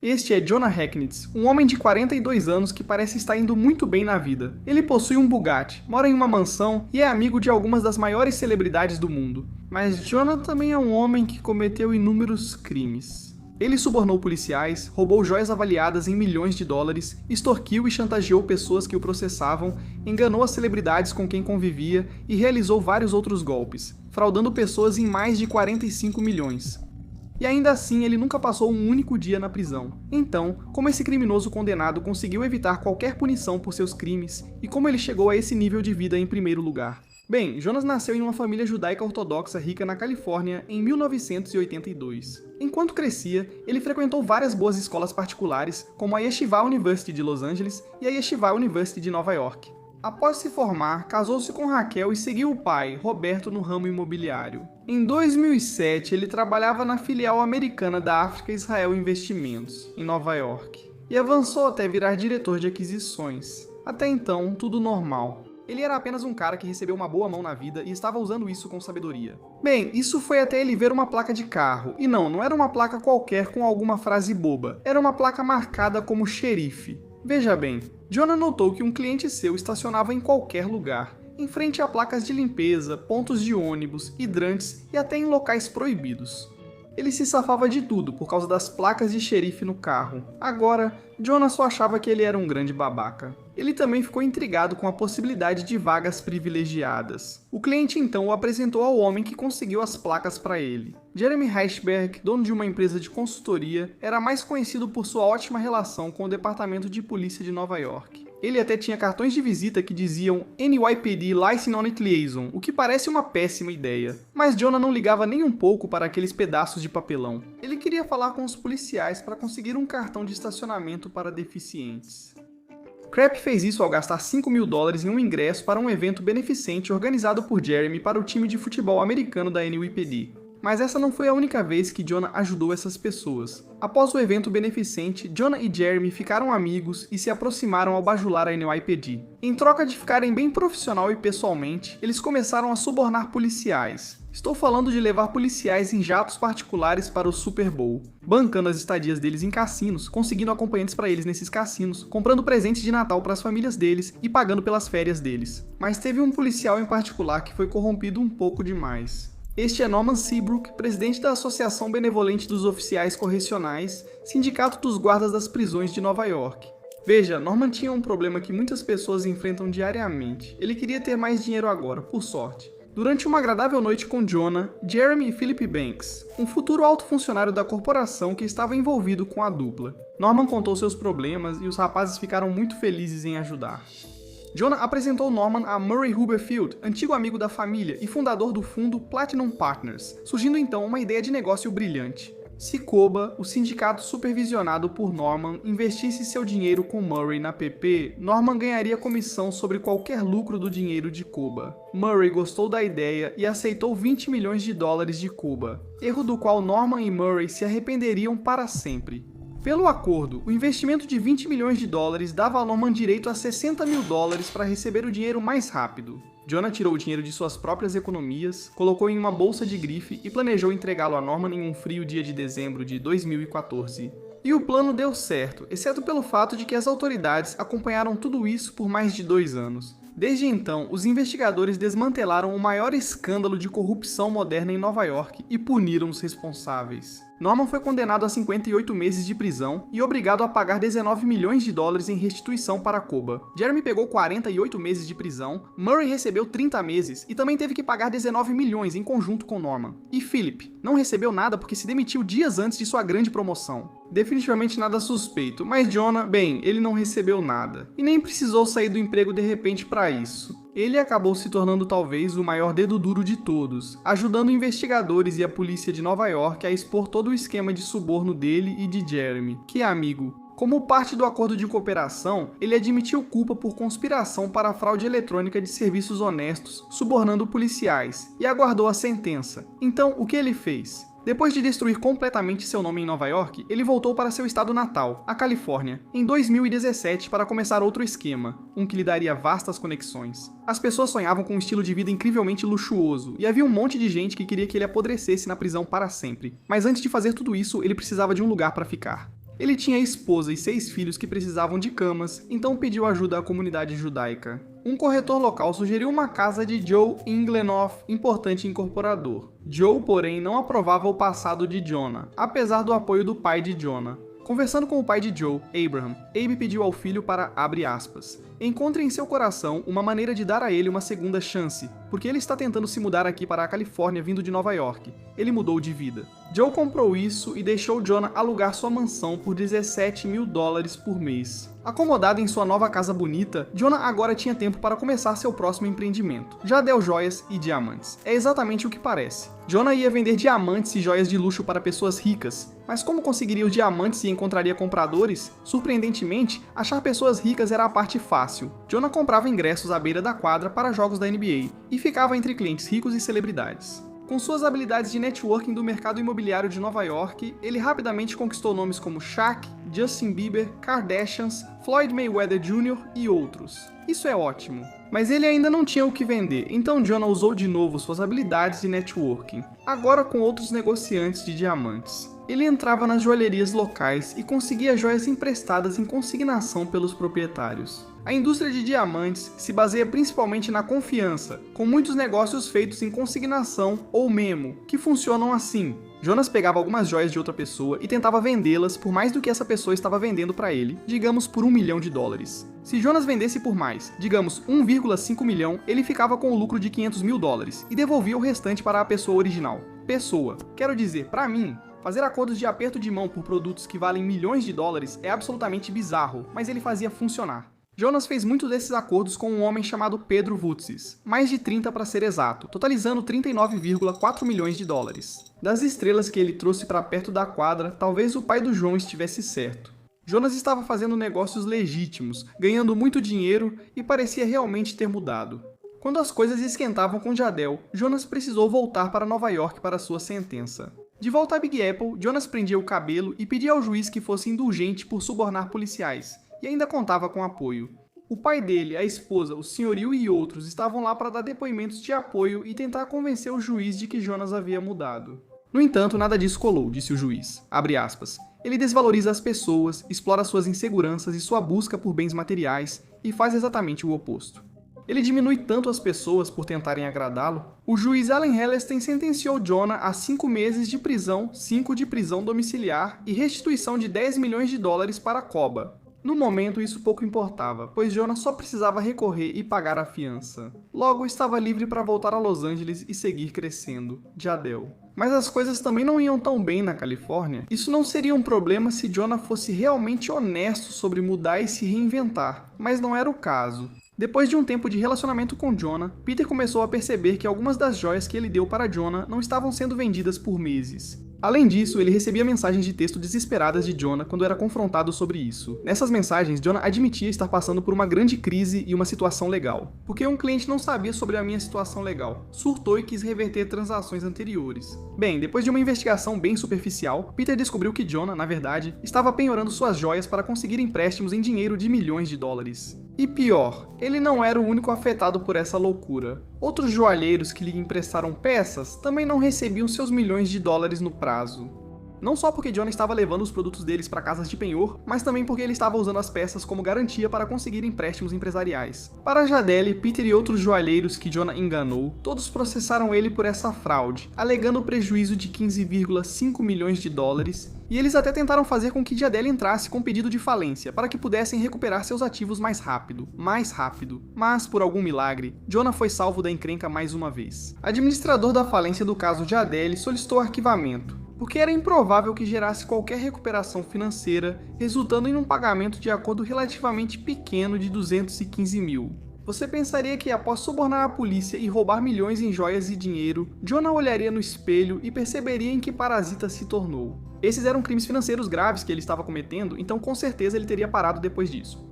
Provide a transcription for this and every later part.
Este é Jonah Hacknitz, um homem de 42 anos que parece estar indo muito bem na vida. Ele possui um Bugatti, mora em uma mansão e é amigo de algumas das maiores celebridades do mundo. Mas Jonah também é um homem que cometeu inúmeros crimes. Ele subornou policiais, roubou joias avaliadas em milhões de dólares, extorquiu e chantageou pessoas que o processavam, enganou as celebridades com quem convivia e realizou vários outros golpes, fraudando pessoas em mais de 45 milhões. E ainda assim ele nunca passou um único dia na prisão. Então, como esse criminoso condenado conseguiu evitar qualquer punição por seus crimes e como ele chegou a esse nível de vida em primeiro lugar? Bem, Jonas nasceu em uma família judaica ortodoxa rica na Califórnia em 1982. Enquanto crescia, ele frequentou várias boas escolas particulares, como a Yeshiva University de Los Angeles e a Yeshiva University de Nova York. Após se formar, casou-se com Raquel e seguiu o pai, Roberto, no ramo imobiliário. Em 2007, ele trabalhava na filial americana da África Israel Investimentos, em Nova York, e avançou até virar diretor de aquisições. Até então, tudo normal. Ele era apenas um cara que recebeu uma boa mão na vida e estava usando isso com sabedoria. Bem, isso foi até ele ver uma placa de carro. E não era uma placa qualquer com alguma frase boba. Era uma placa marcada como xerife. Veja bem, Jonah notou que um cliente seu estacionava em qualquer lugar, em frente a placas de limpeza, pontos de ônibus, hidrantes e até em locais proibidos. Ele se safava de tudo por causa das placas de xerife no carro. Agora, Jonah só achava que ele era um grande babaca. Ele também ficou intrigado com a possibilidade de vagas privilegiadas. O cliente então o apresentou ao homem que conseguiu as placas para ele. Jeremy Heichberg, dono de uma empresa de consultoria, era mais conhecido por sua ótima relação com o Departamento de Polícia de Nova York. Ele até tinha cartões de visita que diziam NYPD License on It Liaison, o que parece uma péssima ideia. Mas Jonah não ligava nem um pouco para aqueles pedaços de papelão. Ele queria falar com os policiais para conseguir um cartão de estacionamento para deficientes. Krapp fez isso ao gastar $5.000 em um ingresso para um evento beneficente organizado por Jeremy para o time de futebol americano da NYPD. Mas essa não foi a única vez que Jonah ajudou essas pessoas. Após o evento beneficente, Jonah e Jeremy ficaram amigos e se aproximaram ao bajular a NYPD. Em troca de ficarem bem profissional e pessoalmente, eles começaram a subornar policiais. Estou falando de levar policiais em jatos particulares para o Super Bowl, bancando as estadias deles em cassinos, conseguindo acompanhantes para eles nesses cassinos, comprando presentes de Natal para as famílias deles e pagando pelas férias deles. Mas teve um policial em particular que foi corrompido um pouco demais. Este é Norman Seabrook, presidente da Associação Benevolente dos Oficiais Correcionais, sindicato dos guardas das prisões de Nova York. Veja, Norman tinha um problema que muitas pessoas enfrentam diariamente. Ele queria ter mais dinheiro agora, por sorte. Durante uma agradável noite com Jonah, Jeremy e Philip Banks, um futuro alto funcionário da corporação que estava envolvido com a dupla. Norman contou seus problemas e os rapazes ficaram muito felizes em ajudar. Jonah apresentou Norman a Murray Huberfield, antigo amigo da família e fundador do fundo Platinum Partners, surgindo então uma ideia de negócio brilhante. Se Koba, o sindicato supervisionado por Norman, investisse seu dinheiro com Murray na PP, Norman ganharia comissão sobre qualquer lucro do dinheiro de Koba. Murray gostou da ideia e aceitou $20 milhões de Koba, erro do qual Norman e Murray se arrependeriam para sempre. Pelo acordo, o investimento de $20 milhões dava a Norman direito a $60 mil para receber o dinheiro mais rápido. Jonah tirou o dinheiro de suas próprias economias, colocou em uma bolsa de grife e planejou entregá-lo a Norman em um frio dia de dezembro de 2014. E o plano deu certo, exceto pelo fato de que as autoridades acompanharam tudo isso por mais de 2 anos. Desde então, os investigadores desmantelaram o maior escândalo de corrupção moderna em Nova York e puniram os responsáveis. Norman foi condenado a 58 meses de prisão e obrigado a pagar $19 milhões em restituição para Koba. Jeremy pegou 48 meses de prisão, Murray recebeu 30 meses e também teve que pagar 19 milhões em conjunto com Norman. E Philip não recebeu nada porque se demitiu dias antes de sua grande promoção. Definitivamente nada suspeito, mas Jonah, bem, ele não recebeu nada. E nem precisou sair do emprego de repente para isso. Ele acabou se tornando talvez o maior dedo duro de todos, ajudando investigadores e a polícia de Nova York a expor todo o esquema de suborno dele e de Jeremy, que é amigo. Como parte do acordo de cooperação, ele admitiu culpa por conspiração para a fraude eletrônica de serviços honestos, subornando policiais, e aguardou a sentença. Então, o que ele fez? Depois de destruir completamente seu nome em Nova York, ele voltou para seu estado natal, a Califórnia, em 2017 para começar outro esquema, um que lhe daria vastas conexões. As pessoas sonhavam com um estilo de vida incrivelmente luxuoso, e havia um monte de gente que queria que ele apodrecesse na prisão para sempre. Mas antes de fazer tudo isso, ele precisava de um lugar para ficar. Ele tinha esposa e 6 filhos que precisavam de camas, então pediu ajuda à comunidade judaica. Um corretor local sugeriu uma casa de Joe em Glenoff, importante incorporador. Joe, porém, não aprovava o passado de Jonah, apesar do apoio do pai de Jonah. Conversando com o pai de Joe, Abraham, Abe pediu ao filho para, abre aspas, encontre em seu coração uma maneira de dar a ele uma segunda chance, porque ele está tentando se mudar aqui para a Califórnia vindo de Nova York. Ele mudou de vida. Joe comprou isso e deixou Jonah alugar sua mansão por $17 mil por mês. Acomodado em sua nova casa bonita, Jonah agora tinha tempo para começar seu próximo empreendimento. Jadel Joias e Diamantes. É exatamente o que parece. Jonah ia vender diamantes e joias de luxo para pessoas ricas, mas como conseguiria os diamantes e encontraria compradores? Surpreendentemente, achar pessoas ricas era a parte fácil. Jonah comprava ingressos à beira da quadra para jogos da NBA e ficava entre clientes ricos e celebridades. Com suas habilidades de networking do mercado imobiliário de Nova York, ele rapidamente conquistou nomes como Shaq, Justin Bieber, Kardashians, Floyd Mayweather Jr. e outros. Isso é ótimo. Mas ele ainda não tinha o que vender, então Jonah usou de novo suas habilidades de networking, agora com outros negociantes de diamantes. Ele entrava nas joalherias locais e conseguia joias emprestadas em consignação pelos proprietários. A indústria de diamantes se baseia principalmente na confiança, com muitos negócios feitos em consignação ou memo, que funcionam assim. Jonas pegava algumas joias de outra pessoa e tentava vendê-las por mais do que essa pessoa estava vendendo para ele, digamos por $1 milhão. Se Jonas vendesse por mais, digamos 1,5 milhão, ele ficava com o lucro de $500 mil e devolvia o restante para a pessoa original. Quero dizer, para mim, fazer acordos de aperto de mão por produtos que valem $milhões é absolutamente bizarro, mas ele fazia funcionar. Jonas fez muitos desses acordos com um homem chamado Pedro Vutsis, mais de 30 para ser exato, totalizando $39,4 milhões. Das estrelas que ele trouxe para perto da quadra, talvez o pai do João estivesse certo. Jonas estava fazendo negócios legítimos, ganhando muito dinheiro e parecia realmente ter mudado. Quando as coisas esquentavam com Jadel, Jonas precisou voltar para Nova York para sua sentença. De volta a Big Apple, Jonas prendia o cabelo e pedia ao juiz que fosse indulgente por subornar policiais, e ainda contava com apoio. O pai dele, a esposa, o senhorio e outros estavam lá para dar depoimentos de apoio e tentar convencer o juiz de que Jonas havia mudado. No entanto, nada disso colou, disse o juiz. Abre aspas. Ele desvaloriza as pessoas, explora suas inseguranças e sua busca por bens materiais e faz exatamente o oposto. Ele diminui tanto as pessoas por tentarem agradá-lo. O juiz Allen Hellerstein sentenciou Jonah a 5 meses de prisão, 5 de prisão domiciliar e restituição de $10 milhões para Coba. No momento, isso pouco importava, pois Jonah só precisava recorrer e pagar a fiança. Logo, estava livre para voltar a Los Angeles e seguir crescendo. Jadel. Mas as coisas também não iam tão bem na Califórnia. Isso não seria um problema se Jonah fosse realmente honesto sobre mudar e se reinventar, mas não era o caso. Depois de um tempo de relacionamento com Jonah, Peter começou a perceber que algumas das joias que ele deu para Jonah não estavam sendo vendidas por meses. Além disso, ele recebia mensagens de texto desesperadas de Jonah quando era confrontado sobre isso. Nessas mensagens, Jonah admitia estar passando por uma grande crise e uma situação legal. Porque um cliente não sabia sobre a minha situação legal, surtou e quis reverter transações anteriores. Bem, depois de uma investigação bem superficial, Peter descobriu que Jonah, na verdade, estava penhorando suas joias para conseguir empréstimos em dinheiro de $milhões. E pior, ele não era o único afetado por essa loucura. Outros joalheiros que lhe emprestaram peças também não recebiam seus $milhões no prazo. Não só porque Jonah estava levando os produtos deles para casas de penhor, mas também porque ele estava usando as peças como garantia para conseguir empréstimos empresariais. Para Jadelle, Peter e outros joalheiros que Jonah enganou, todos processaram ele por essa fraude, alegando prejuízo de $15,5 milhões, e eles até tentaram fazer com que Jadelle entrasse com pedido de falência, para que pudessem recuperar seus ativos mais rápido. Mas, por algum milagre, Jonah foi salvo da encrenca mais uma vez. O administrador da falência do caso Jadelle solicitou arquivamento, porque era improvável que gerasse qualquer recuperação financeira, resultando em um pagamento de acordo relativamente pequeno de $215 mil. Você pensaria que após subornar a polícia e roubar milhões em joias e dinheiro, Jonah olharia no espelho e perceberia em que parasita se tornou. Esses eram crimes financeiros graves que ele estava cometendo, então com certeza ele teria parado depois disso.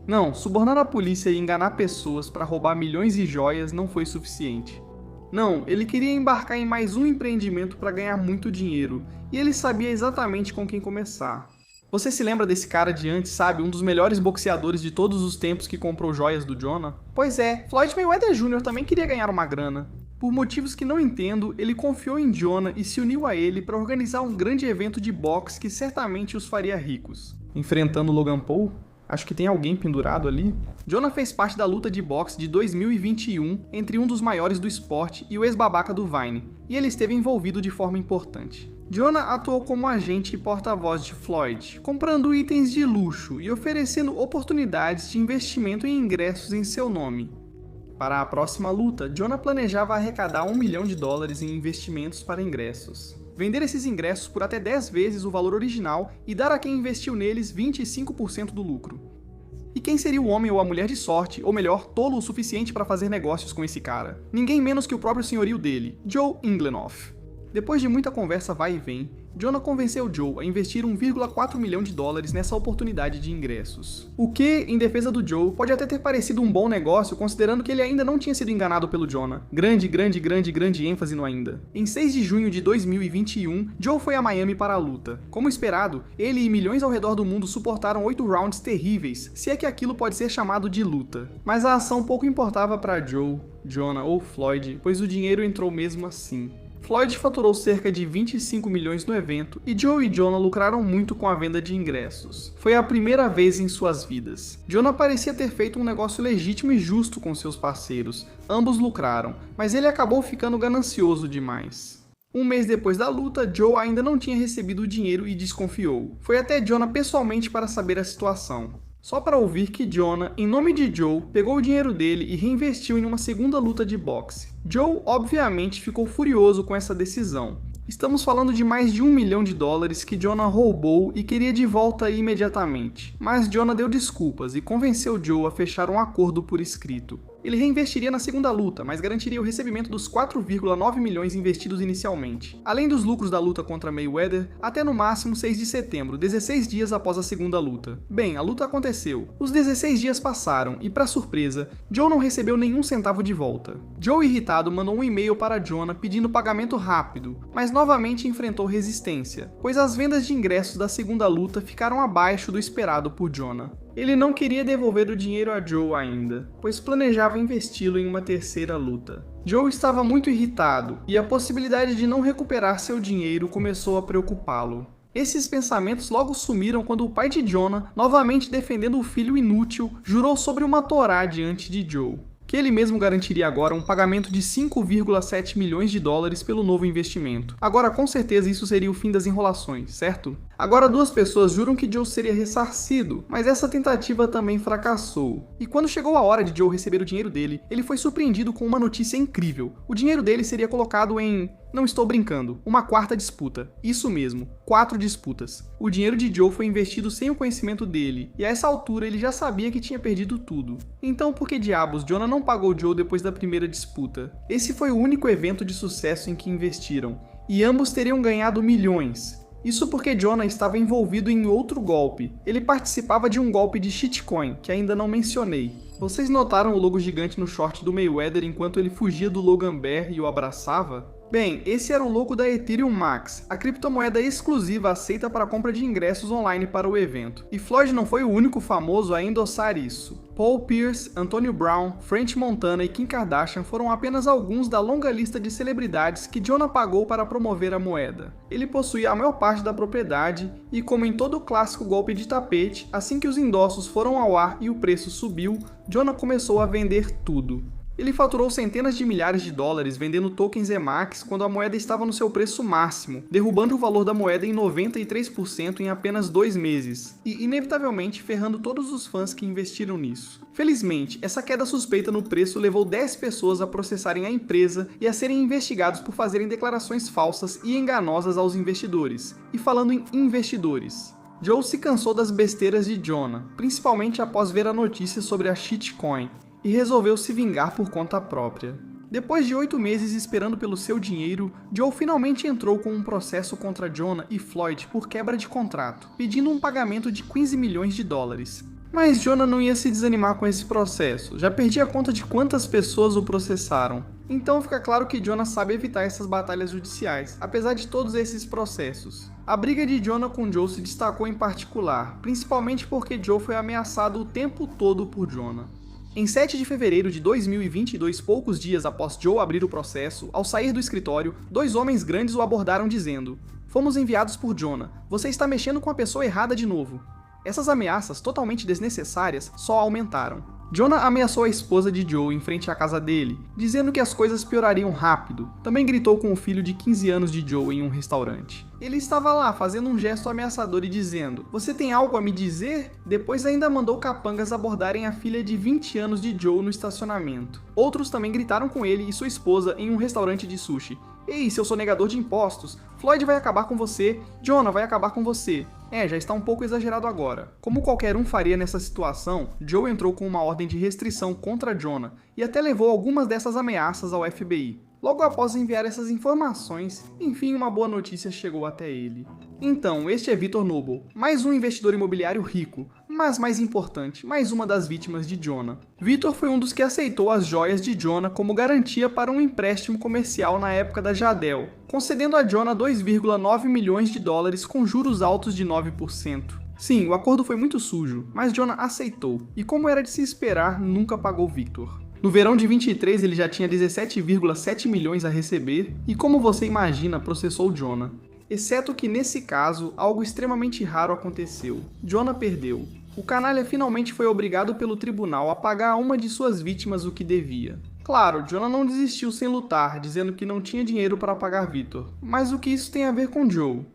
Não, subornar a polícia e enganar pessoas para roubar milhões de joias não foi suficiente. Não, ele queria embarcar em mais um empreendimento para ganhar muito dinheiro, e ele sabia exatamente com quem começar. Você se lembra desse cara de antes, sabe? Um dos melhores boxeadores de todos os tempos que comprou joias do Jonah? Pois é, Floyd Mayweather Jr. também queria ganhar uma grana. Por motivos que não entendo, ele confiou em Jonah e se uniu a ele para organizar um grande evento de boxe que certamente os faria ricos. Enfrentando Logan Paul? Acho que tem alguém pendurado ali. Jonah fez parte da luta de boxe de 2021 entre um dos maiores do esporte e o ex-babaca do Vine, e ele esteve envolvido de forma importante. Jonah atuou como agente e porta-voz de Floyd, comprando itens de luxo e oferecendo oportunidades de investimento em ingressos em seu nome. Para a próxima luta, Jonah planejava arrecadar $1 milhão em investimentos para ingressos. Vender esses ingressos por até 10 vezes o valor original e dar a quem investiu neles 25% do lucro. E quem seria o homem ou a mulher de sorte, ou melhor, tolo o suficiente para fazer negócios com esse cara? Ninguém menos que o próprio senhorio dele, Joe Inglehoff. Depois de muita conversa vai e vem, Jonah convenceu Joe a investir $1,4 milhão nessa oportunidade de ingressos. O que, em defesa do Joe, pode até ter parecido um bom negócio considerando que ele ainda não tinha sido enganado pelo Jonah. Grande ênfase no ainda. Em 6 de junho de 2021, Joe foi a Miami para a luta. Como esperado, ele e milhões ao redor do mundo suportaram 8 rounds terríveis, se é que aquilo pode ser chamado de luta. Mas a ação pouco importava para Joe, Jonah ou Floyd, pois o dinheiro entrou mesmo assim. Floyd faturou cerca de 25 milhões no evento e Joe e Jonah lucraram muito com a venda de ingressos. Foi a primeira vez em suas vidas. Jonah parecia ter feito um negócio legítimo e justo com seus parceiros. Ambos lucraram, mas ele acabou ficando ganancioso demais. Um mês depois da luta, Joe ainda não tinha recebido o dinheiro e desconfiou. Foi até Jonah pessoalmente para saber a situação. Só para ouvir que Jonah, em nome de Joe, pegou o dinheiro dele e reinvestiu em uma segunda luta de boxe. Joe, obviamente, ficou furioso com essa decisão. Estamos falando de mais de $1 milhão que Jonah roubou e queria de volta imediatamente. Mas Jonah deu desculpas e convenceu Joe a fechar um acordo por escrito. Ele reinvestiria na segunda luta, mas garantiria o recebimento dos 4,9 milhões investidos inicialmente, além dos lucros da luta contra Mayweather, até no máximo 6 de setembro, 16 dias após a segunda luta. Bem, a luta aconteceu. Os 16 dias passaram e, para surpresa, Joe não recebeu nenhum centavo de volta. Joe, irritado, mandou um e-mail para Jonah pedindo pagamento rápido, mas novamente enfrentou resistência, pois as vendas de ingressos da segunda luta ficaram abaixo do esperado por Jonah. Ele não queria devolver o dinheiro a Joe ainda, pois planejava investi-lo em uma terceira luta. Joe estava muito irritado, e a possibilidade de não recuperar seu dinheiro começou a preocupá-lo. Esses pensamentos logo sumiram quando o pai de Jonah, novamente defendendo o filho inútil, jurou sobre uma Torá diante de Joe, que ele mesmo garantiria agora um pagamento de 5,7 milhões pelo novo investimento. Agora, com certeza, isso seria o fim das enrolações, certo? Agora, duas pessoas juram que Joe seria ressarcido, mas essa tentativa também fracassou. E quando chegou a hora de Joe receber o dinheiro dele, ele foi surpreendido com uma notícia incrível. O dinheiro dele seria colocado em... Não estou brincando, uma quarta disputa. Isso mesmo, 4 disputas. O dinheiro de Joe foi investido sem o conhecimento dele, e a essa altura ele já sabia que tinha perdido tudo. Então por que diabos Jonah não pagou Joe depois da primeira disputa? Esse foi o único evento de sucesso em que investiram, e ambos teriam ganhado milhões. Isso porque Jonah estava envolvido em outro golpe. Ele participava de um golpe de shitcoin, que ainda não mencionei. Vocês notaram o logo gigante no short do Mayweather enquanto ele fugia do Logan Bear e o abraçava? Bem, esse era o logo da Ethereum Max, a criptomoeda exclusiva aceita para a compra de ingressos online para o evento. E Floyd não foi o único famoso a endossar isso. Paul Pierce, Antonio Brown, French Montana e Kim Kardashian foram apenas alguns da longa lista de celebridades que Jonah pagou para promover a moeda. Ele possuía a maior parte da propriedade e, como em todo clássico golpe de tapete, assim que os endossos foram ao ar e o preço subiu, Jonah começou a vender tudo. Ele faturou centenas de milhares de dólares vendendo tokens EMAX quando a moeda estava no seu preço máximo, derrubando o valor da moeda em 93% em apenas 2 meses, e inevitavelmente ferrando todos os fãs que investiram nisso. Felizmente, essa queda suspeita no preço levou 10 pessoas a processarem a empresa e a serem investigados por fazerem declarações falsas e enganosas aos investidores. E falando em investidores, Joe se cansou das besteiras de Jonah, principalmente após ver a notícia sobre a shitcoin, e resolveu se vingar por conta própria. Depois de 8 meses esperando pelo seu dinheiro, Joe finalmente entrou com um processo contra Jonah e Floyd por quebra de contrato, pedindo um pagamento de 15 milhões de dólares. Mas Jonah não ia se desanimar com esse processo, já perdi a conta de quantas pessoas o processaram. Então fica claro que Jonah sabe evitar essas batalhas judiciais, apesar de todos esses processos. A briga de Jonah com Joe se destacou em particular, principalmente porque Joe foi ameaçado o tempo todo por Jonah. Em 7 de fevereiro de 2022, poucos dias após Joe abrir o processo, ao sair do escritório, 2 homens grandes o abordaram dizendo: "Fomos enviados por Jonah, você está mexendo com a pessoa errada de novo." Essas ameaças, totalmente desnecessárias, só aumentaram. Jonah ameaçou a esposa de Joe em frente à casa dele, dizendo que as coisas piorariam rápido. Também gritou com o filho de 15 anos de Joe em um restaurante. Ele estava lá fazendo um gesto ameaçador e dizendo: "Você tem algo a me dizer?" Depois ainda mandou capangas abordarem a filha de 20 anos de Joe no estacionamento. Outros também gritaram com ele e sua esposa em um restaurante de sushi: "Ei, seu sonegador de impostos, Floyd vai acabar com você, Jonah vai acabar com você." Já está um pouco exagerado agora. Como qualquer um faria nessa situação, Joe entrou com uma ordem de restrição contra Jonah e até levou algumas dessas ameaças ao FBI. Logo após enviar essas informações, enfim, uma boa notícia chegou até ele. Então, este é Victor Noble, mais um investidor imobiliário rico, mas mais importante, mais uma das vítimas de Jonah. Victor foi um dos que aceitou as joias de Jonah como garantia para um empréstimo comercial na época da Jadel, concedendo a Jonah 2,9 milhões de dólares com juros altos de 9%. Sim, o acordo foi muito sujo, mas Jonah aceitou, e como era de se esperar, nunca pagou Victor. No verão de 23 ele já tinha 17,7 milhões a receber e, como você imagina, processou Jonah. Exceto que nesse caso, algo extremamente raro aconteceu. Jonah perdeu. O canalha finalmente foi obrigado pelo tribunal a pagar a uma de suas vítimas o que devia. Claro, Jonah não desistiu sem lutar, dizendo que não tinha dinheiro para pagar Victor. Mas o que isso tem a ver com Joe?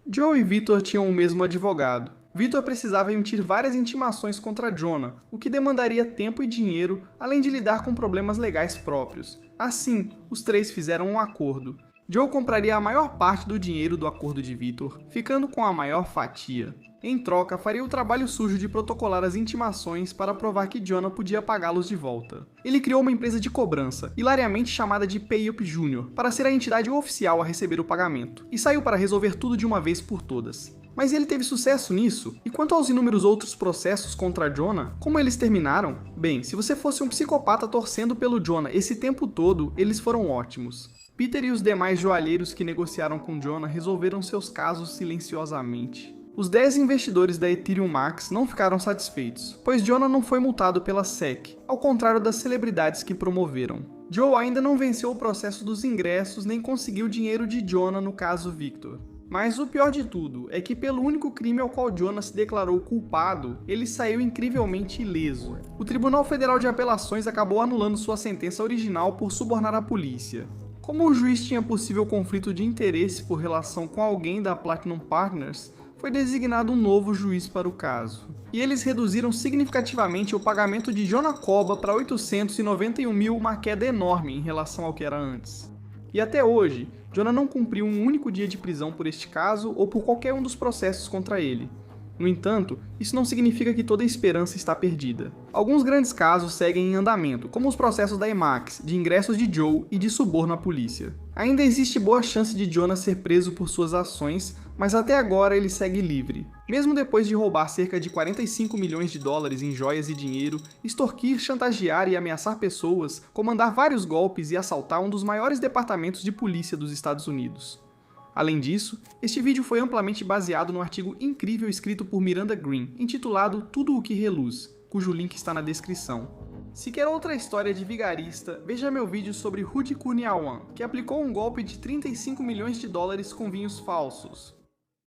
Joe e Victor tinham o mesmo advogado. Victor precisava emitir várias intimações contra Jonah, o que demandaria tempo e dinheiro, além de lidar com problemas legais próprios. Assim, os 3 fizeram um acordo. Joe compraria a maior parte do dinheiro do acordo de Victor, ficando com a maior fatia. Em troca, faria o trabalho sujo de protocolar as intimações para provar que Jonah podia pagá-los de volta. Ele criou uma empresa de cobrança, hilariamente chamada de PayUp Jr., para ser a entidade oficial a receber o pagamento, e saiu para resolver tudo de uma vez por todas. Mas ele teve sucesso nisso? E quanto aos inúmeros outros processos contra Jonah, como eles terminaram? Bem, se você fosse um psicopata torcendo pelo Jonah esse tempo todo, eles foram ótimos. Peter e os demais joalheiros que negociaram com Jonah resolveram seus casos silenciosamente. Os 10 investidores da Ethereum Max não ficaram satisfeitos, pois Jonah não foi multado pela SEC, ao contrário das celebridades que promoveram. Joe ainda não venceu o processo dos ingressos nem conseguiu o dinheiro de Jonah no caso Victor. Mas o pior de tudo é que pelo único crime ao qual Jonah se declarou culpado, ele saiu incrivelmente ileso. O Tribunal Federal de Apelações acabou anulando sua sentença original por subornar a polícia. Como o juiz tinha possível conflito de interesse por relação com alguém da Platinum Partners, foi designado um novo juiz para o caso. E eles reduziram significativamente o pagamento de Jonah Coba para 891 mil, uma queda enorme em relação ao que era antes. E até hoje, Jonah não cumpriu um único dia de prisão por este caso ou por qualquer um dos processos contra ele. No entanto, isso não significa que toda a esperança está perdida. Alguns grandes casos seguem em andamento, como os processos da Emax, de ingressos de Joe e de suborno à polícia. Ainda existe boa chance de Jonah ser preso por suas ações, mas até agora ele segue livre. Mesmo depois de roubar cerca de 45 milhões de dólares em joias e dinheiro, extorquir, chantagear e ameaçar pessoas, comandar vários golpes e assaltar um dos maiores departamentos de polícia dos Estados Unidos. Além disso, este vídeo foi amplamente baseado no artigo incrível escrito por Miranda Green, intitulado Tudo o que Reluz, cujo link está na descrição. Se quer outra história de vigarista, veja meu vídeo sobre Rudy Kurniawan, que aplicou um golpe de 35 milhões de dólares com vinhos falsos.